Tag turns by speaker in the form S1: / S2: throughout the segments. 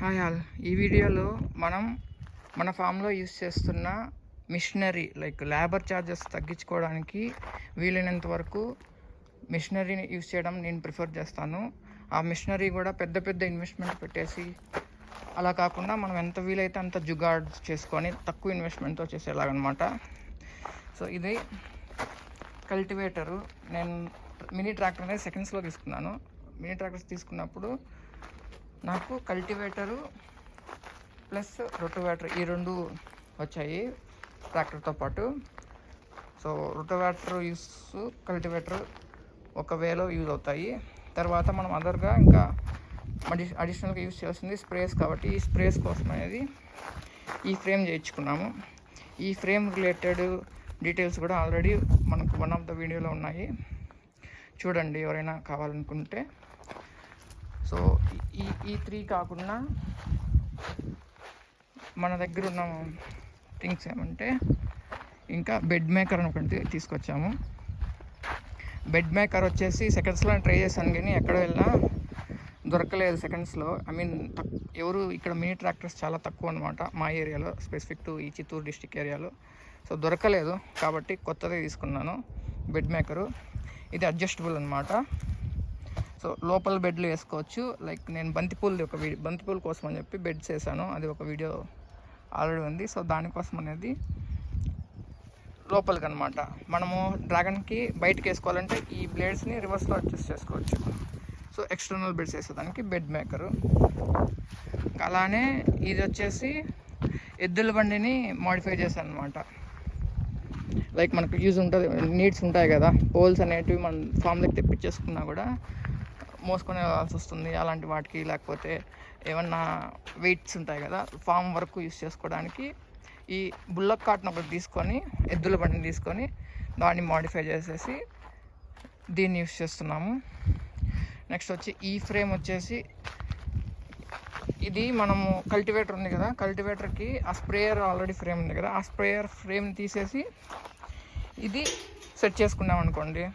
S1: Hi all. ఈ వీడియోలో మనం మన ఫామ్లో యూస్ చేస్తున్న మిషనరీ లైక్ లేబర్ ఛార్జెస్ తగ్గించుకోవడానికి వీలైనంత వరకు మిషనరీని యూస్ చేయడం నేను ప్రిఫర్ చేస్తాను. ఆ మిషనరీ కూడా పెద్ద ఇన్వెస్ట్మెంట్ పెట్టేసి అలా కాకుండా మనం ఎంత వీలైతే అంత జుగాడ్ చేసుకొని తక్కువ ఇన్వెస్ట్మెంట్తో చేసేలాగనమాట. సో ఇది కల్టివేటరు. నేను మినీ ట్రాక్టర్ అనేది సెకండ్స్లో తీసుకున్నాను. మినీ ట్రాక్టర్స్ తీసుకున్నప్పుడు నాకు కల్టివేటరు ప్లస్ రొటోవేటర్ ఈ రెండు వచ్చాయి ట్రాక్టర్తో పాటు. సో రొటోవేటర్ యూస్, కల్టివేటర్ ఒక వేలో యూజ్ అవుతాయి. తర్వాత మనం అదర్గా ఇంకా అడిషనల్గా యూజ్ చేయాల్సింది స్ప్రేస్. కాబట్టి ఈ స్ప్రేస్ కోసం అనేది ఈ ఫ్రేమ్ చేయించుకున్నాము. ఈ ఫ్రేమ్ రిలేటెడ్ డీటెయిల్స్ కూడా ఆల్రెడీ మనకు వన్ ఆఫ్ ద వీడియోలో ఉన్నాయి, చూడండి ఎవరైనా కావాలనుకుంటే. సో ఈ త్రీ కాకుండా మన దగ్గర ఉన్న థింగ్స్ ఏమంటే ఇంకా బెడ్ మేకర్ అని ఒకటి తీసుకొచ్చాము. బెడ్ మేకర్ వచ్చేసి సెకండ్స్లో ట్రై చేశాను కానీ ఎక్కడ వెళ్ళినా దొరకలేదు సెకండ్స్లో. ఎవరు ఇక్కడ మినీ ట్రాక్టర్స్ చాలా తక్కువ అనమాట మా ఏరియాలో, స్పెసిఫిక్ టు ఈ చిత్తూరు డిస్టిక్ ఏరియాలో. సో దొరకలేదు కాబట్టి కొత్తదే తీసుకున్నాను బెడ్ మేకరు. ఇది అడ్జస్టబుల్ అనమాట. సో లోపల బెడ్లు వేసుకోవచ్చు. లైక్ నేను బంతిపూలది బంతిపూల కోసం అని చెప్పి బెడ్స్ వేసాను, అది ఒక వీడియో ఆల్రెడీ ఉంది. సో దానికోసం అనేది లోపలికి అనమాట. మనము డ్రాగన్కి బయటకు వేసుకోవాలంటే ఈ బ్లేడ్స్ని రివర్స్లో అడ్జస్ట్ చేసుకోవచ్చు. సో ఎక్స్టర్నల్ బెడ్స్ వేసేదానికి బెడ్ మేకరు. అలానే ఇది వచ్చేసి ఎద్దుల బండిని మాడిఫై చేశాను అనమాట. లైక్ మనకు యూజ్ ఉంటుంది, నీడ్స్ ఉంటాయి కదా, పోల్స్ అనేటివి మనం ఫామ్లోకి తెప్పించేసుకున్నా కూడా మోసుకొని వెళ్ళాల్సి వస్తుంది. అలాంటి వాటికి లేకపోతే ఏమన్నా వెయిట్స్ ఉంటాయి కదా, ఫామ్ వరకు యూస్ చేసుకోవడానికి ఈ బుల్లక్ కార్ట్ని ఒకటి తీసుకొని, ఎద్దుల బండిని తీసుకొని దాన్ని మాడిఫై చేసేసి దీన్ని యూస్ చేస్తున్నాము. నెక్స్ట్ వచ్చి ఈ ఫ్రేమ్ వచ్చేసి ఇది మనము కల్టివేటర్ ఉంది కదా, కల్టివేటర్కి ఆ స్ప్రేయర్ ఆల్రెడీ ఫ్రేమ్ ఉంది కదా, ఆ స్ప్రేయర్ ఫ్రేమ్ తీసేసి ఇది సెట్ చేసుకున్నాం అనుకోండి.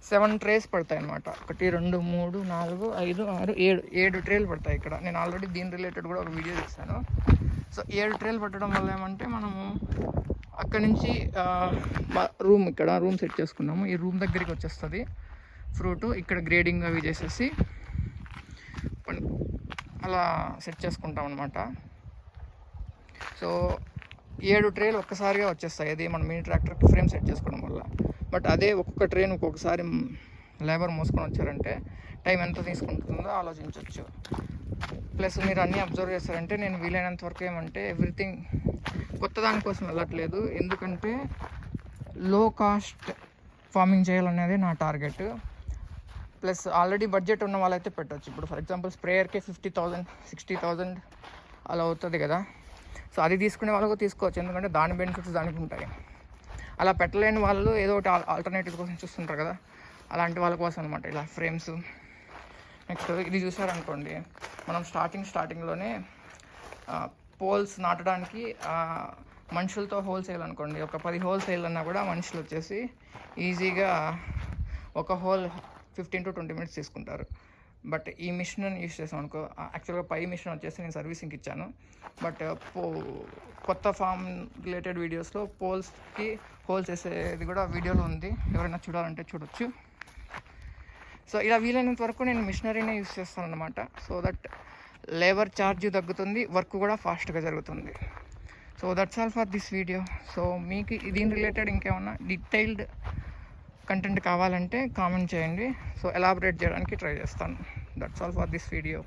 S1: 7 ట్రేస్ పడతాయి అనమాట. 1 2 3 4 5 6 7 ట్రేలు పడతాయి ఇక్కడ. నేను ఆల్రెడీ దీని రిలేటెడ్ కూడా ఒక వీడియో చేశాను. సో 7 ట్రేలు పట్టడం వల్ల ఏమంటే మనము అక్కడి నుంచి ఇక్కడ రూమ్ సెట్ చేసుకున్నాము. ఈ రూమ్ దగ్గరికి వచ్చేస్తుంది ఫ్రూట్. ఇక్కడ గ్రేడింగ్ అవి చేసేసి అలా సెట్ చేసుకుంటాం అనమాట. సో 7 ట్రేలు ఒక్కసారిగా వచ్చేస్తాయి, అది మన మినీ ట్రాక్టర్కి ఫ్రేమ్ సెట్ చేసుకోవడం వల్ల. బట్ అదే ఒక్కొక్క ట్రైన్ ఒక్కొక్కసారి లేబర్ మోసుకొని వచ్చారంటే టైం ఎంత తీసుకుంటుందో ఆలోచించవచ్చు. ప్లస్ మీరు అన్నీ అబ్జర్వ్ చేస్తారంటే నేను వీలైనంత వరకు ఏమంటే ఎవ్రీథింగ్ కొత్త దానికోసం వెళ్ళట్లేదు, ఎందుకంటే లో కాస్ట్ ఫార్మింగ్ చేయాలనేది నా టార్గెట్. ప్లస్ ఆల్రెడీ బడ్జెట్ ఉన్న వాళ్ళైతే పెట్టవచ్చు. ఇప్పుడు ఫర్ ఎగ్జాంపుల్ స్ప్రేయర్కే 50,000 60,000 అలా అవుతుంది కదా. సో అది తీసుకునే వాళ్ళకు తీసుకోవచ్చు, ఎందుకంటే దాని బెనిఫిట్స్ దానికి ఉంటాయి. అలా పెట్టలేని వాళ్ళు ఏదో ఒకటి ఆల్టర్నేటివ్ కోసం చూస్తుంటారు కదా, అలాంటి వాళ్ళ కోసం అనమాట ఇలా ఫ్రేమ్స్. నెక్స్ట్ ఇది చూసారనుకోండి, మనం స్టార్టింగ్లోనే పోల్స్ నాటడానికి మనుషులతో హోల్స్ వేయాలనుకోండి, ఒక 10 హోల్స్ వేయాలన్నా కూడా మనుషులు వచ్చేసి ఈజీగా ఒక హోల్ 15 to 20 minutes తీసుకుంటారు. బట్ ఈ మిషన్ యూస్ చేసాం అనుకో, యాక్చువల్గా పై మిషన్ వచ్చేసి నేను సర్వీసింగ్కి ఇచ్చాను. బట్ కొత్త ఫామ్ రిలేటెడ్ వీడియోస్లో పోల్స్కి హోల్స్ వేసేది కూడా వీడియోలో ఉంది, ఎవరైనా చూడాలంటే చూడొచ్చు. సో ఇలా వీలైనంత వరకు నేను మిషనరీనే యూస్ చేస్తాను అనమాట. సో దట్ లేబర్ ఛార్జ్ తగ్గుతుంది, వర్క్ కూడా ఫాస్ట్గా జరుగుతుంది. So that's all for this video. So మీకు దీని రిలేటెడ్ ఇంకేమన్నా డీటెయిల్డ్ కంటెంట్ కావాలంటే కామెంట్ చేయండి. సో ఎలాబరేట్ చేయడానికి ట్రై చేస్తాను. That's all for this video.